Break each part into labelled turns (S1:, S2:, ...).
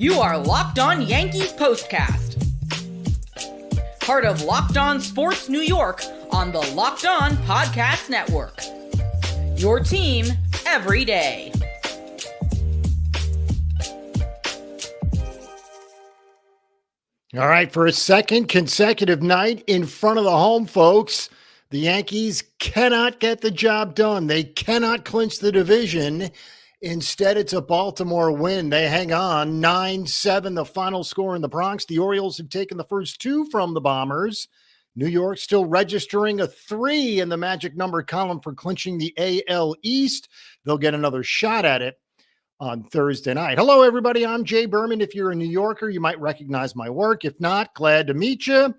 S1: You are Locked On Yankees POSTCAST, part of Locked On Sports New York on the Locked On Podcast Network. Your team every day.
S2: All right, for a second consecutive night in front of the home, folks, the Yankees cannot get the job done. They cannot clinch the division. Instead, it's a Baltimore win. They hang on 9-7, the final score in the Bronx. The Orioles have taken the first two from the Bombers. New York still registering a 3 in the magic number column for clinching the AL East. They'll get another shot at it on Thursday night. Hello, everybody. I'm Jay Berman. If you're a New Yorker, you might recognize my work. If not, glad to meet you.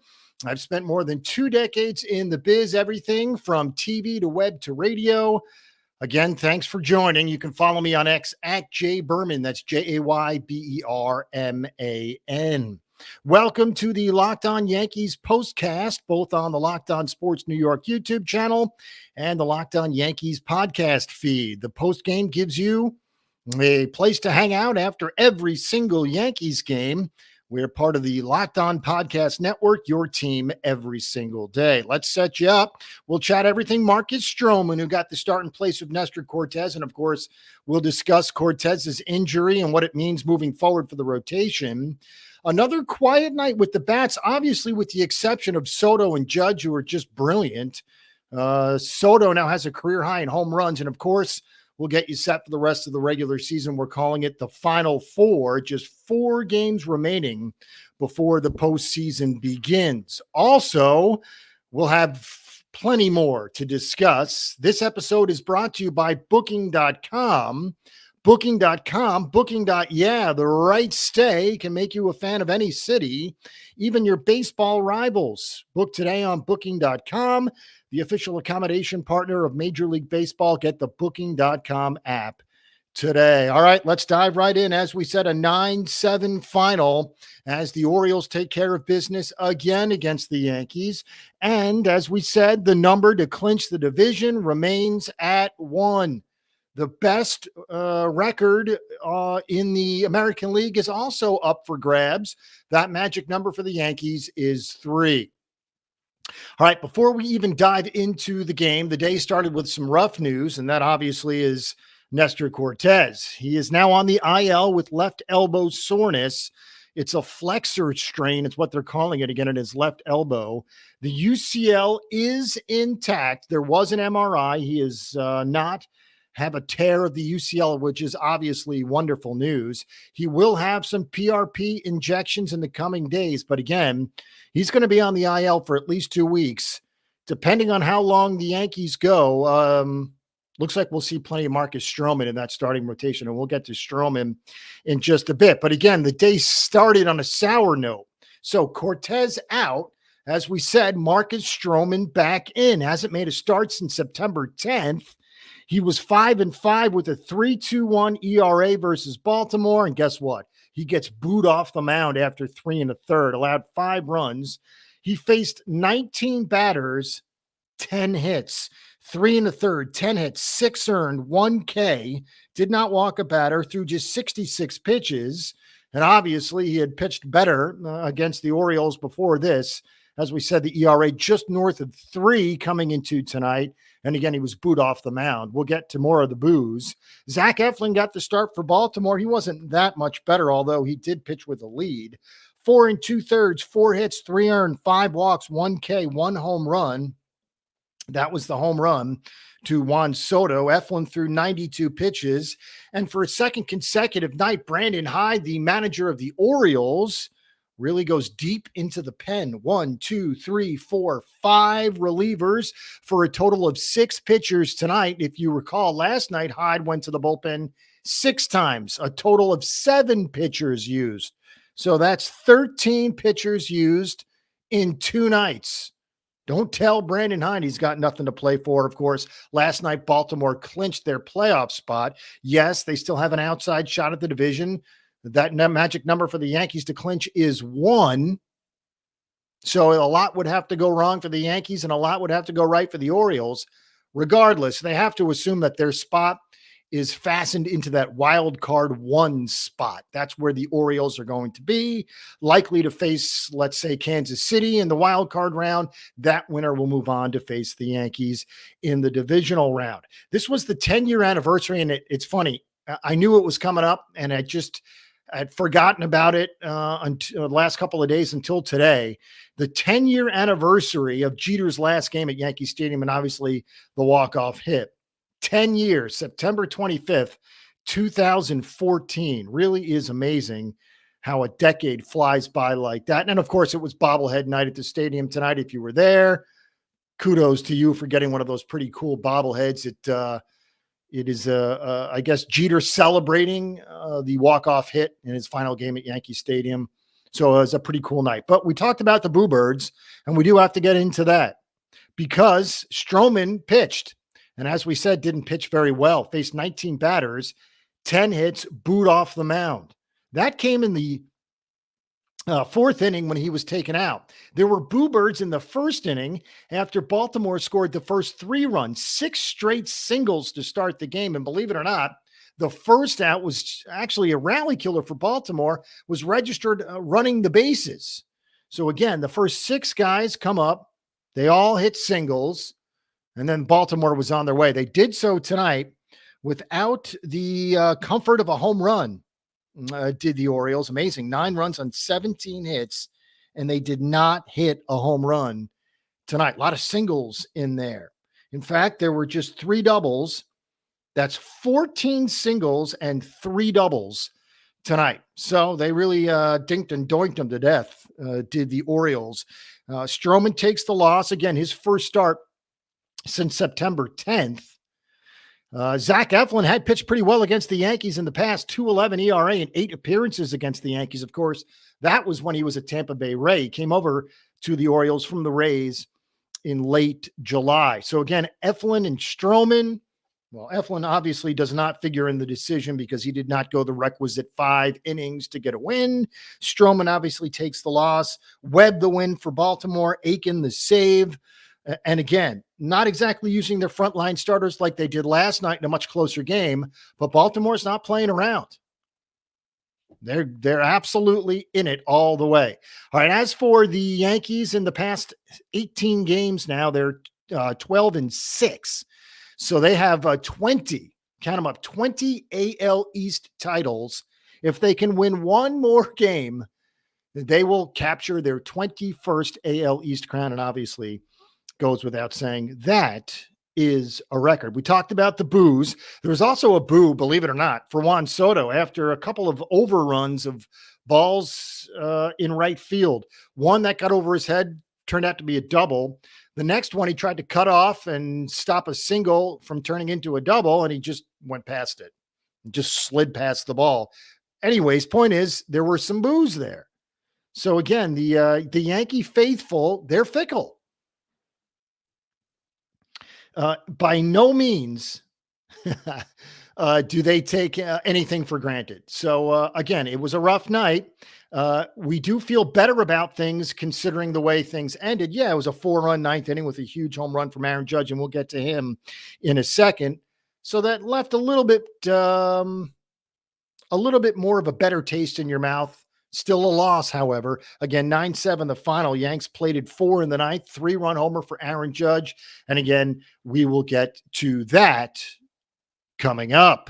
S2: I've spent more than 2 decades in the biz, everything from TV to web to radio. Again, thanks for joining. You can follow me on X at Jay Berman. That's JayBerman. Welcome to the Locked On Yankees POSTCAST, both on the Locked On Sports New York YouTube channel and the Locked On Yankees podcast feed. The postgame gives you a place to hang out after every single Yankees game. We're part of the Locked On Podcast Network, your team every single day. Let's set you up. We'll chat everything Marcus Stroman, who got the start in place of Nestor Cortes. And, of course, we'll discuss Cortez's injury and what it means moving forward for the rotation. Another quiet night with the bats, obviously with the exception of Soto and Judge, who are just brilliant. Soto now has a career high in home runs. And, of course, we'll get you set for the rest of the regular season. We're calling it the Final Four, just 4 games remaining before the postseason begins. Also, we'll have plenty more to discuss. This episode is brought to you by Booking.com. Booking.com, yeah, the right stay can make you a fan of any city, even your baseball rivals. Book today on Booking.com, the official accommodation partner of Major League Baseball. Get the Booking.com app today. All right, let's dive right in. As we said, a 9-7 final as the Orioles take care of business again against the Yankees. And as we said, the number to clinch the division remains at 1. The best record in the American League is also up for grabs. That magic number for the Yankees is 3. All right, before we even dive into the game, the day started with some rough news, and that obviously is Nestor Cortes. He is now on the IL with left elbow soreness. It's a flexor strain. It's what they're calling it again in his left elbow. The UCL is intact. There was an MRI. He is not have a tear of the UCL, which is obviously wonderful news. He will have some PRP injections in the coming days, but again, he's going to be on the IL for at least 2 weeks. Depending on how long the Yankees go, looks like we'll see plenty of Marcus Stroman in that starting rotation, and we'll get to Stroman in just a bit. But again, the day started on a sour note. So Cortes out. As we said, Marcus Stroman back in. Hasn't made a start since September 10th. He was 5-5 with a 3.21 ERA versus Baltimore. And guess what? He gets booed off the mound after 3 1/3, allowed 5 runs. He faced 19 batters, 10 hits, 3 1/3, 10 hits, 6 earned, 1 K, did not walk a batter, threw just 66 pitches. And obviously he had pitched better against the Orioles before this. As we said, the ERA just north of 3 coming into tonight. And again, he was booed off the mound. We'll get to more of the boos. Zach Eflin got the start for Baltimore. He wasn't that much better, although he did pitch with a lead. 4 2/3, 4 hits, 3 earned, 5 walks, 1 K, 1 home run. That was the home run to Juan Soto. Eflin threw 92 pitches. And for a second consecutive night, Brandon Hyde, the manager of the Orioles, really goes deep into the pen. 1, 2, 3, 4, 5 relievers for a total of 6 pitchers tonight. If you recall, last night, Hyde went to the bullpen 6 times, a total of 7 pitchers used. So that's 13 pitchers used in 2 nights. Don't tell Brandon Hyde he's got nothing to play for. Of course, last night, Baltimore clinched their playoff spot. Yes, they still have an outside shot at the division. That magic number for the Yankees to clinch is 1. So a lot would have to go wrong for the Yankees and a lot would have to go right for the Orioles. Regardless, they have to assume that their spot is fastened into that wild card 1 spot. That's where the Orioles are going to be, likely to face, let's say, Kansas City in the wild card round. That winner will move on to face the Yankees in the divisional round. This was the 10-year anniversary, and it's funny. I knew it was coming up, and I'd forgotten about it until the last couple of days until today. The 10-year anniversary of Jeter's last game at Yankee Stadium, and obviously the walk-off hit. 10 years, September 25th, 2014. Really is amazing how a decade flies by like that. And of course, it was bobblehead night at the stadium tonight. If you were there, kudos to you for getting one of those pretty cool bobbleheads. It is, I guess, Jeter celebrating the walk-off hit in his final game at Yankee Stadium. So it was a pretty cool night. But we talked about the Boo Birds, and we do have to get into that because Stroman pitched. And as we said, didn't pitch very well, faced 19 batters, 10 hits, booed off the mound. That came in the 4th inning when he was taken out. There were Boo Birds in the 1st inning after Baltimore scored the first 3 runs, 6 straight singles to start the game. And believe it or not, the first out was actually a rally killer for Baltimore, was registered running the bases. So again, the first 6 guys come up, they all hit singles, and then Baltimore was on their way. They did so tonight without the comfort of a home run, did the Orioles. Amazing. 9 runs on 17 hits, and they did not hit a home run tonight. A lot of singles in there. In fact, there were just 3 doubles. That's 14 singles and 3 doubles tonight. So they really dinked and doinked them to death, did the Orioles. Stroman takes the loss. Again, his first start since September 10th. Zach Eflin had pitched pretty well against the Yankees in the past, 2.11 ERA and 8 appearances against the Yankees. Of course, that was when he was a Tampa Bay Ray. He came over to the Orioles from the Rays in late July. So again, Eflin and Stroman. Well, Eflin obviously does not figure in the decision because he did not go the requisite 5 innings to get a win. Stroman obviously takes the loss. Webb the win for Baltimore. Aiken the save. And again, not exactly using their frontline starters like they did last night in a much closer game, but Baltimore's not playing around. They're absolutely in it all the way. All right, as for the Yankees in the past 18 games now, they're 12-6. So they have 20, count them up, 20 AL East titles. If they can win one more game, they will capture their 21st AL East crown, and obviously goes without saying that is a record. We talked about the boos. There was also a boo, believe it or not, for Juan Soto after a couple of overruns of balls in right field. One that got over his head turned out to be a double. The next one, he tried to cut off and stop a single from turning into a double, and he just went past it, just slid past the ball. Anyways, point is, there were some boos there. So again, the Yankee faithful, they're fickle. By no means do they take anything for granted. So again, it was a rough night. We do feel better about things considering the way things ended. Yeah, it was a 4-run 9th inning with a huge home run from Aaron Judge, and we'll get to him in a second. So that left a little bit more of a better taste in your mouth. Still a loss, however. Again, 9-7 the final. Yanks plated 4 in the 9th, 3-run homer for Aaron Judge. And again, we will get to that coming up.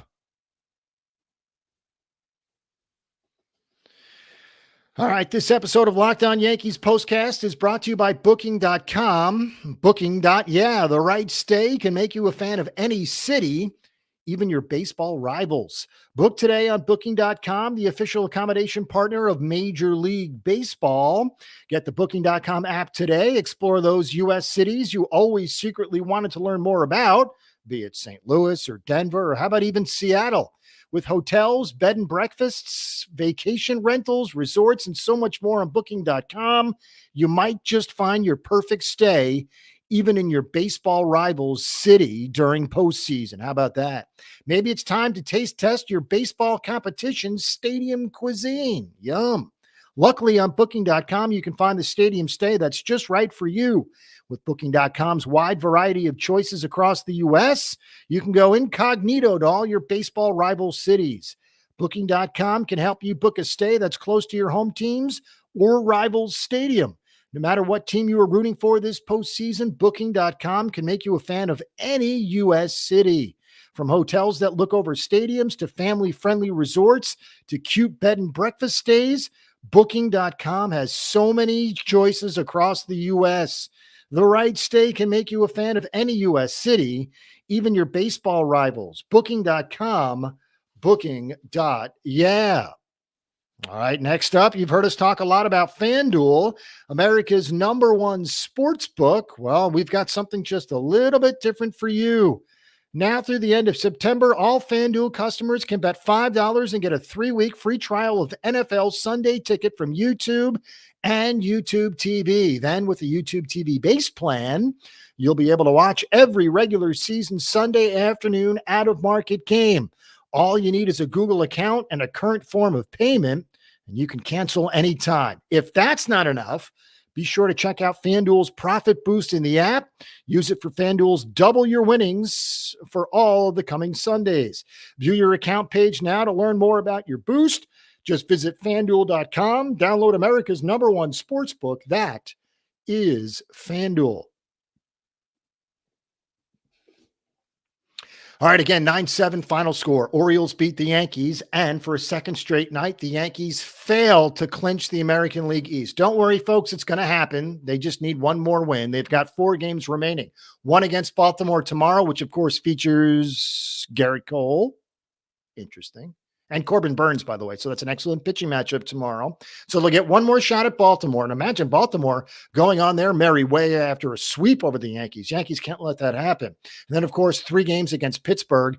S2: All right, this episode of Locked On Yankees Postcast is brought to you by Booking.com. Booking.yeah, the right stay can make you a fan of any city, even your baseball rivals. Book today on Booking.com, the official accommodation partner of Major League Baseball. Get the Booking.com app today. Explore those U.S. cities you always secretly wanted to learn more about, be it St. Louis or Denver, or how about even Seattle? With hotels, bed and breakfasts, vacation rentals, resorts, and so much more on Booking.com, you might just find your perfect stay even in your baseball rival's city during postseason. How about that? Maybe it's time to taste test your baseball competition's stadium cuisine. Yum. Luckily, on Booking.com, you can find the stadium stay that's just right for you. With Booking.com's wide variety of choices across the U.S., you can go incognito to all your baseball rival cities. Booking.com can help you book a stay that's close to your home teams or rivals' stadium. No matter what team you are rooting for this postseason, Booking.com can make you a fan of any U.S. city. From hotels that look over stadiums to family-friendly resorts to cute bed and breakfast stays, Booking.com has so many choices across the U.S. The right stay can make you a fan of any U.S. city, even your baseball rivals. Booking.com, booking.yeah. All right, next up, you've heard us talk a lot about FanDuel, America's #1 sports book. Well, we've got something just a little bit different for you. Now through the end of September, all FanDuel customers can bet $5 and get a 3-week free trial of NFL Sunday Ticket from YouTube and YouTube TV. Then with the YouTube TV base plan, you'll be able to watch every regular season Sunday afternoon out-of-market game. All you need is a Google account and a current form of payment, and you can cancel anytime. If that's not enough, be sure to check out FanDuel's Profit Boost in the app. Use it for FanDuel's Double Your Winnings for all of the coming Sundays. View your account page now to learn more about your boost. Just visit FanDuel.com. Download America's #1 sportsbook. That is FanDuel. All right, again, 9-7 final score. Orioles beat the Yankees, and for a second straight night, the Yankees fail to clinch the American League East. Don't worry, folks, it's going to happen. They just need one more win. They've got 4 games remaining. One against Baltimore tomorrow, which, of course, features Garrett Cole. Interesting. And Corbin Burns, by the way. So that's an excellent pitching matchup tomorrow. So they'll get one more shot at Baltimore. And imagine Baltimore going on their merry way after a sweep over the Yankees. Yankees can't let that happen. And then, of course, 3 games against Pittsburgh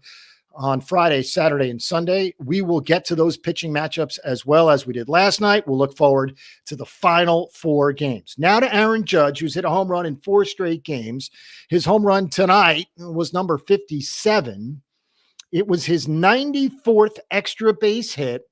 S2: on Friday, Saturday, and Sunday. We will get to those pitching matchups as well as we did last night. We'll look forward to the final 4 games. Now to Aaron Judge, who's hit a home run in 4 straight games. His home run tonight was number 57. It was his 94th extra base hit.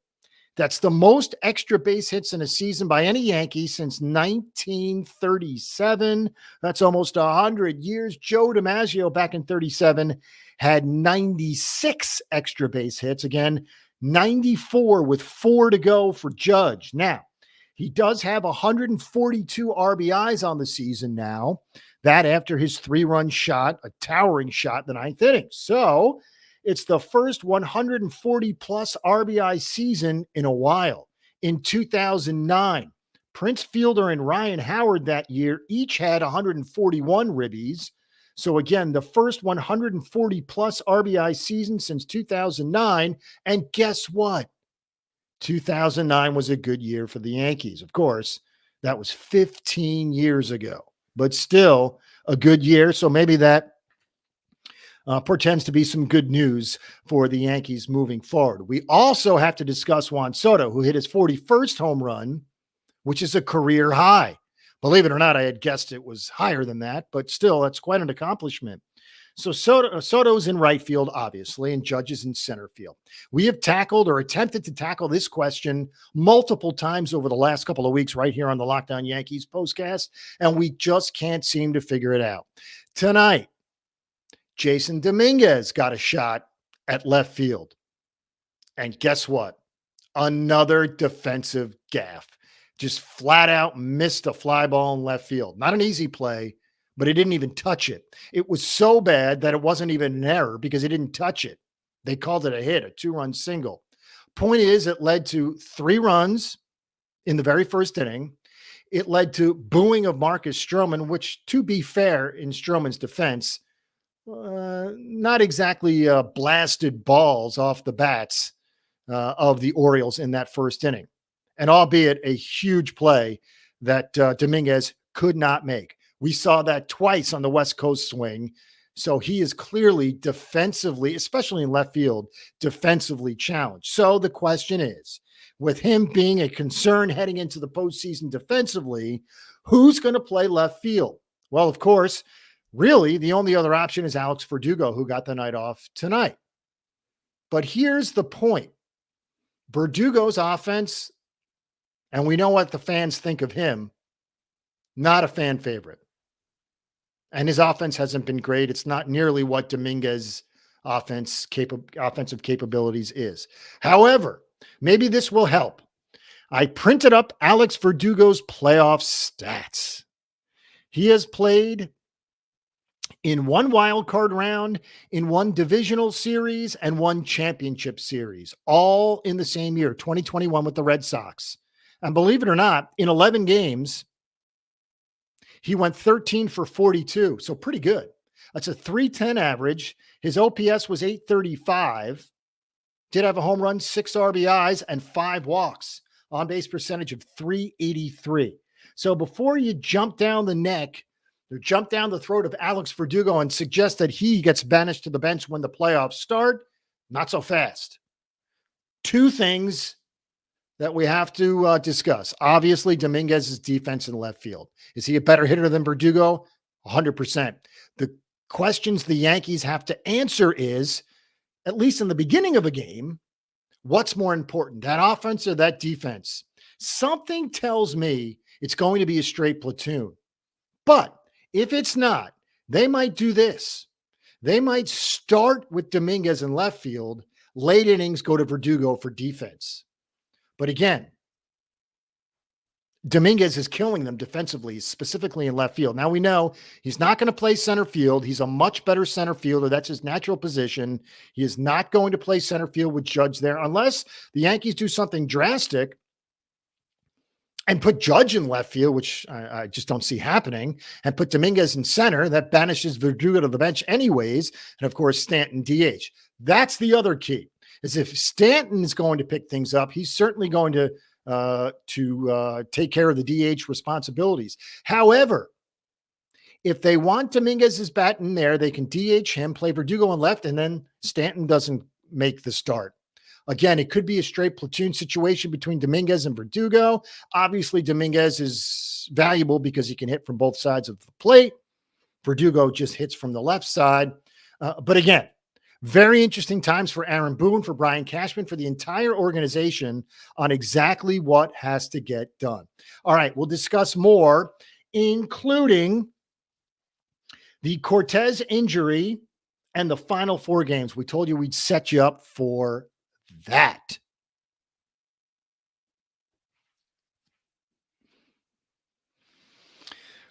S2: That's the most extra base hits in a season by any Yankee since 1937. That's almost 100 years. Joe DiMaggio back in 37 had 96 extra base hits. Again, 94 with 4 to go for Judge. Now, he does have 142 RBIs on the season now. That after his 3-run shot, a towering shot in the 9th inning. So it's the first 140-plus RBI season in a while. In 2009, Prince Fielder and Ryan Howard that year each had 141 ribbies. So again, the first 140-plus RBI season since 2009. And guess what? 2009 was a good year for the Yankees. Of course, that was 15 years ago, but still a good year. So maybe that portends to be some good news for the Yankees moving forward. We also have to discuss Juan Soto, who hit his 41st home run, which is a career high. Believe it or not, I had guessed it was higher than that, but still, that's quite an accomplishment. So Soto's in right field, obviously, and Judge is in center field. We have tackled or attempted to tackle this question multiple times over the last couple of weeks right here on the Locked On Yankees postcast, and we just can't seem to figure it out. Tonight, Jason Dominguez got a shot at left field. And guess what? Another defensive gaffe. Just flat out missed a fly ball in left field. Not an easy play, but he didn't even touch it. It was so bad that it wasn't even an error because he didn't touch it. They called it a hit, a 2-run single. Point is, it led to 3 runs in the very first inning. It led to booing of Marcus Stroman, which, to be fair, in Stroman's defense, not exactly blasted balls off the bats of the Orioles in that first inning. And albeit a huge play that Dominguez could not make. We saw that twice on the West Coast swing. So he is clearly defensively, especially in left field, defensively challenged. So the question is, with him being a concern heading into the postseason defensively, who's going to play left field? Well, of course, really, the only other option is Alex Verdugo, who got the night off tonight. But here's the point. Verdugo's offense And we know what the fans think of him. Not a fan favorite. And his offense hasn't been great. It's not nearly what Dominguez offensive capabilities is. However, maybe this will help. I printed up Alex Verdugo's playoff stats. He has played in one wild card round, in one divisional series, and one championship series, all in the same year, 2021 with the Red Sox. And believe it or not, in 11 games, he went 13 for 42. So pretty good. That's a 310 average. His OPS was 835. Did have a home run, 6 RBIs, and 5 walks. On base percentage of 383. So before you jump down the neck or jump down the throat of Alex Verdugo and suggest that he gets banished to the bench when the playoffs start, not so fast. 2 things that we have to discuss. Obviously, Dominguez's defense in left field. Is he a better hitter than Verdugo? 100%. The questions the Yankees have to answer is, at least in the beginning of a game, what's more important, that offense or that defense? Something tells me it's going to be a straight platoon. But if it's not, they might do this. They might start with Dominguez in left field, late innings go to Verdugo for defense. But again, Dominguez is killing them defensively, specifically in left field. Now we know he's not going to play center field. He's a much better center fielder. That's his natural position. He is not going to play center field with Judge there unless the Yankees do something drastic and put Judge in left field, which I just don't see happening, and put Dominguez in center. That banishes Verdugo to the bench anyways. And of course, Stanton DH. That's the other key, is if Stanton is going to pick things up, he's certainly going to take care of the DH responsibilities. However, if they want Dominguez's bat in there, they can DH him, play Verdugo on left, and then Stanton doesn't make the start. Again, it could be a straight platoon situation between Dominguez and Verdugo. Obviously, Dominguez is valuable because he can hit from both sides of the plate. Verdugo just hits from the left side. But again, very interesting times for Aaron Boone, for Brian Cashman, for the entire organization on exactly what has to get done. All right, we'll discuss more, including the Cortez injury and the final 4 games. We told you we'd set you up for that.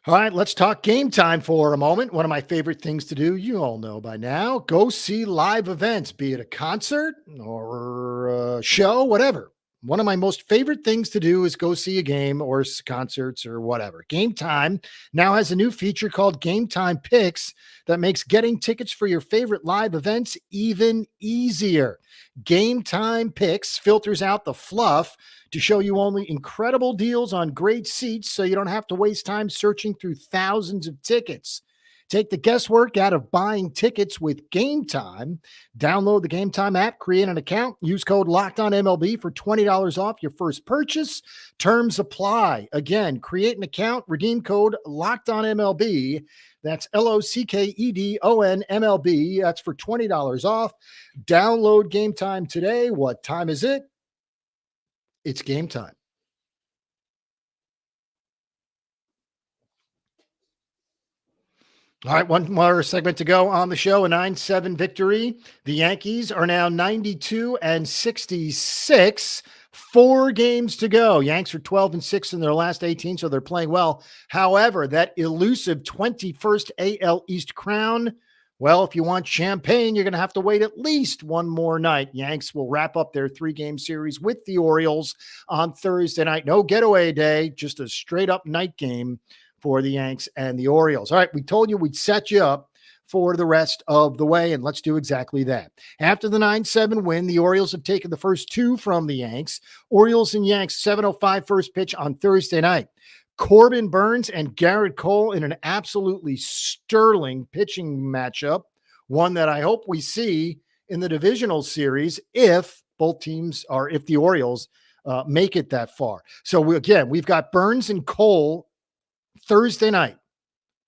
S2: All right, let's talk game time for a moment. One of my favorite things to do, you all know by now, go see live events, be it a concert or a show, whatever. One of my most favorite things to do is go see a game or concerts or whatever. Game Time now has a new feature called Game Time Picks that makes getting tickets for your favorite live events even easier. Game Time Picks filters out the fluff to show you only incredible deals on great seats so you don't have to waste time searching through thousands of tickets. Take the guesswork out of buying tickets with Game Time. Download the Game Time app, create an account, use code LOCKEDONMLB for $20 off your first purchase. Terms apply. Again, create an account, redeem code LOCKEDONMLB. That's LOCKEDONMLB. That's for $20 off. Download Game Time today. What time is it? It's game time. All right, one more segment to go on the show. A 9-7 victory. The Yankees are now 92-66. 4 games to go. Yanks are 12-6 in their last 18, so they're playing well. However, that elusive 21st AL East crown, well, if you want champagne, you're going to have to wait at least one more night. Yanks will wrap up their 3-game series with the Orioles on Thursday night. No getaway day, just a straight-up night game for the Yanks and the Orioles. All right, we told you we'd set you up for the rest of the way, and let's do exactly that. After the 9-7 win, the Orioles have taken the first 2 from the Yanks. Orioles and Yanks, 7:05 first pitch on Thursday night. Corbin Burnes and Garrett Cole in an absolutely sterling pitching matchup, one that I hope we see in the divisional series if the Orioles make it that far. So we've got Burnes and Cole Thursday night.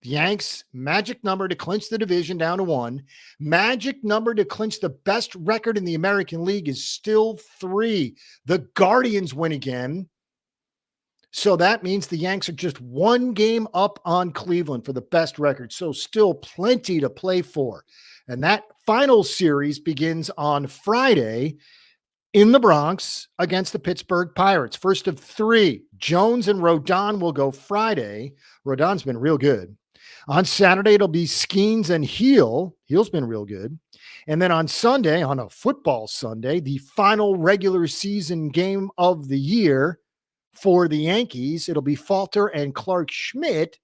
S2: The Yanks magic number to clinch the division down to 1. Magic number to clinch the best record in the American League is still 3. The Guardians win again. So that means the Yanks are just one game up on Cleveland for the best record. So still plenty to play for. And that final series begins on Friday in the Bronx against the Pittsburgh Pirates. First of three, Jones and Rodon will go Friday. Rodon's been real good. On Saturday, it'll be Skeens and Heel. Heel's been real good. And then on Sunday, on a football Sunday, the final regular season game of the year for the Yankees, it'll be Falter and Clark Schmidt,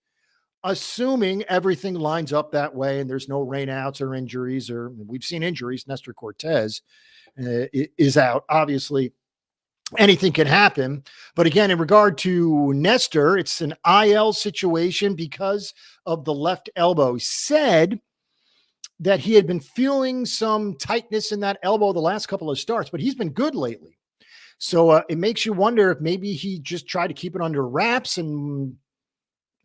S2: assuming everything lines up that way and there's no rainouts or injuries, or we've seen injuries. Nestor Cortez is out. Obviously, anything can happen. But again, in regard to Nestor, it's an IL situation because of the left elbow. He said that he had been feeling some tightness in that elbow the last couple of starts, but he's been good lately. So it makes you wonder if maybe he just tried to keep it under wraps and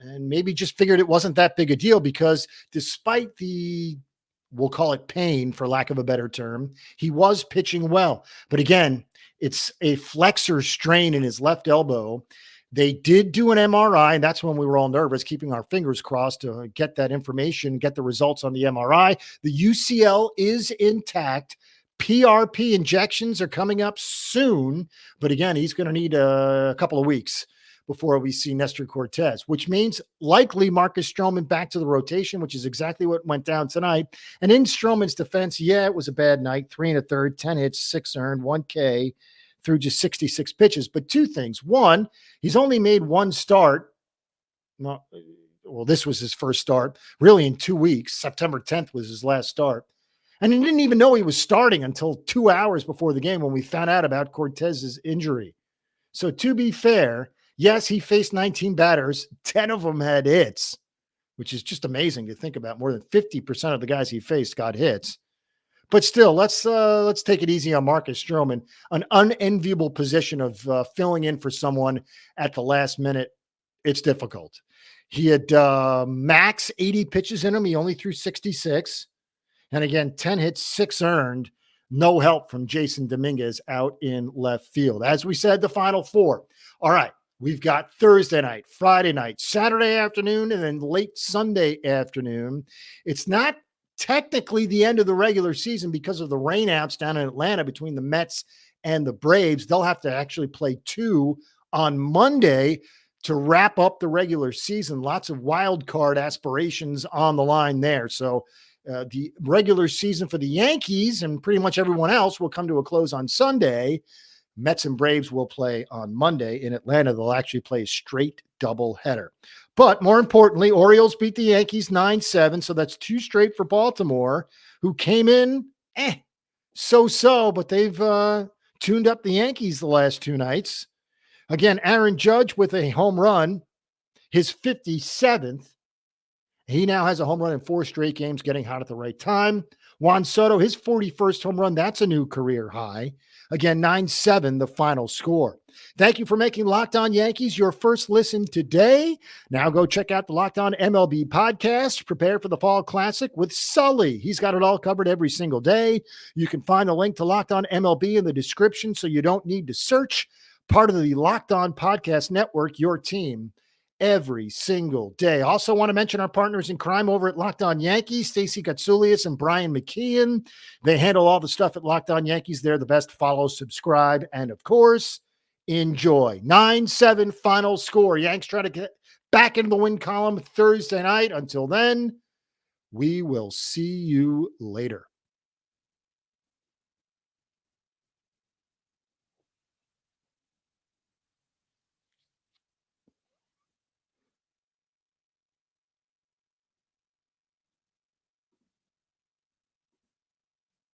S2: maybe just figured it wasn't that big a deal, because despite the, we'll call it pain for lack of a better term, he was pitching well. But again, it's a flexor strain in his left elbow. They did do an MRI, and that's when we were all nervous, keeping our fingers crossed to get that information, get the results on the MRI. The UCL is intact. PRP injections are coming up soon, but again, he's going to need a couple of weeks before we see Nestor Cortez, which means likely Marcus Stroman back to the rotation, which is exactly what went down tonight. And in Stroman's defense, yeah, it was a bad night. 3 1/3, 10 hits, 6 earned, 1 K through just 66 pitches. But two things. One, he's only made one start. Well, this was his first start really in 2 weeks. September 10th was his last start. And he didn't even know he was starting until 2 hours before the game when we found out about Cortez's injury. So to be fair, yes, he faced 19 batters. 10 of them had hits, which is just amazing to think about. More than 50% of the guys he faced got hits. But still, let's take it easy on Marcus Stroman. An unenviable position of filling in for someone at the last minute. It's difficult. He had max 80 pitches in him. He only threw 66. And again, 10 hits, 6 earned. No help from Jason Dominguez out in left field. As we said, the final four. All right. We've got Thursday night, Friday night, Saturday afternoon, and then late Sunday afternoon. It's not technically the end of the regular season because of the rainouts down in Atlanta between the Mets and the Braves. They'll have to actually play 2 on Monday to wrap up the regular season. Lots of wild card aspirations on the line there. So the regular season for the Yankees and pretty much everyone else will come to a close on Sunday. Mets and Braves will play on Monday. In Atlanta, they'll actually play a straight doubleheader. But more importantly, Orioles beat the Yankees 9-7, so that's 2 straight for Baltimore, who came in so-so, but they've tuned up the Yankees the last 2 nights. Again, Aaron Judge with a home run, his 57th. He now has a home run in 4 straight games, getting hot at the right time. Juan Soto, his 41st home run. That's a new career high. Again, 9-7, the final score. Thank you for making Locked On Yankees your first listen today. Now go check out the Locked On MLB podcast. Prepare for the Fall Classic with Sully. He's got it all covered every single day. You can find the link to Locked On MLB in the description, so you don't need to search. Part of the Locked On Podcast Network, your team every single day. Also want to mention our partners in crime over at Locked On Yankees, Stacey Gatsoulias and Brian McKeon. They handle all the stuff at Locked On Yankees. They're the best. Follow, subscribe, and of course, enjoy. 9-7 final score. Yanks try to get back into the win column Thursday night. Until then, we will see you later.